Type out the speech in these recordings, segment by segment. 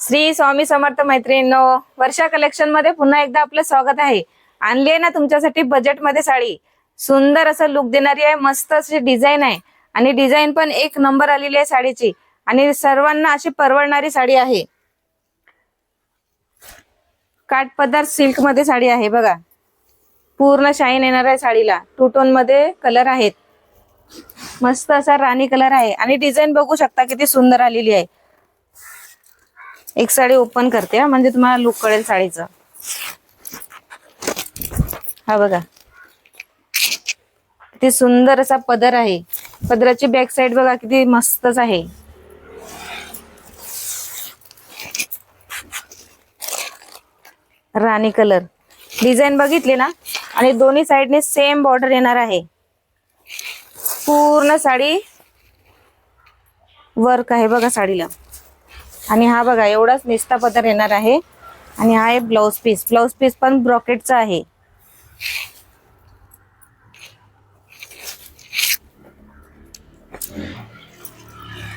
श्री स्वामी समर्थ मैत्रिणींनो, वर्षा कलेक्शन मध्ये पुन्हा एकदा आपलं स्वागत आहे। आणली आहे ना तुमच्यासाठी बजेट मध्ये साडी। सुंदर असं लुक देणारी आहे, मस्त अशी डिझाइन आहे आणि डिझाइन पण एक नंबर आलेली आहे साडीची आणि सर्वांना अशी परवडणारी साडी आहे। काठपदर सिल्क मध्ये साडी आहे बघा, पूर्ण शाईन येणार आहे साडीला। टू टोन मध्ये कलर आहेत, मस्त असा राणी कलर आहे आणि डिझाइन बघू शकता किती सुंदर आलेली आहे। एक साडी ओपन करते म्हणजे तुम्हाला लुक कळेल साडीचा। हा बघा किती सुंदर असा पदर आहे, पदराची बॅक साइड बघा किती मस्तच आहे। राणी कलर डिझाइन बघितली ना, आणि दोन्ही साइडने सेम बॉर्डर येणार आहे। पूर्ण साडी वर्क आहे बघा साडीला। आणि हा बघा एवढाच निस्ता पदर येणार आहे आणि हा आहे ब्लाउज पीस। ब्लाउज पीस पण ब्रॉकेटचा आहे।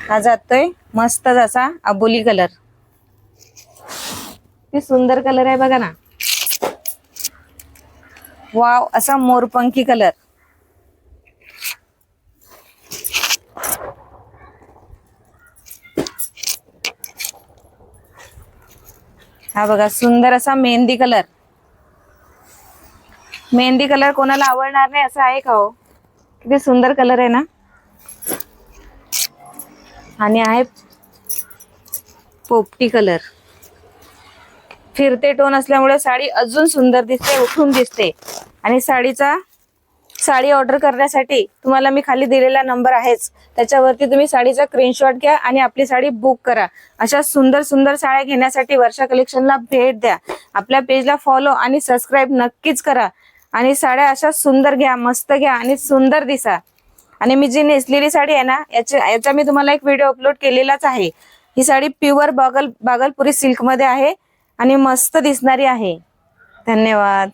हा जातोय मस्त असा अबोली कलर, किती सुंदर कलर आहे बघा ना। वाव, असा मोरपंखी कलर। हा बघा सुंदर असा मेहंदी कलर। मेहंदी कलर कोणाला आवडणार नाही असं आहे का हो? किती सुंदर कलर आहे ना। आणि आहे पोपटी कलर। फिरते टोन असल्यामुळे साडी अजून सुंदर दिसते, उठून दिसते। आणि साडी ऑर्डर करण्यासाठी तुम्हाला मी खाली दिलेला नंबर आहेच, त्याच्यावरती तुम्ही साडीचा स्क्रीनशॉट घ्या आणि आपली साडी बुक करा। अशा सुंदर सुंदर साड्या घेण्यासाठी वर्षा कलेक्शनला भेट द्या। आपल्या पेजला फॉलो आणि सबस्क्राईब नक्कीच करा आणि साड्या अशा सुंदर घ्या, मस्त घ्या आणि सुंदर दिसा। आणि मी जी नेसलेली साडी आहे ना, याचा मी तुम्हाला एक व्हिडिओ अपलोड केलेलाच आहे। ही साडी प्युअर बागलपुरी सिल्क मध्ये आहे आणि मस्त दिसणारी आहे। धन्यवाद।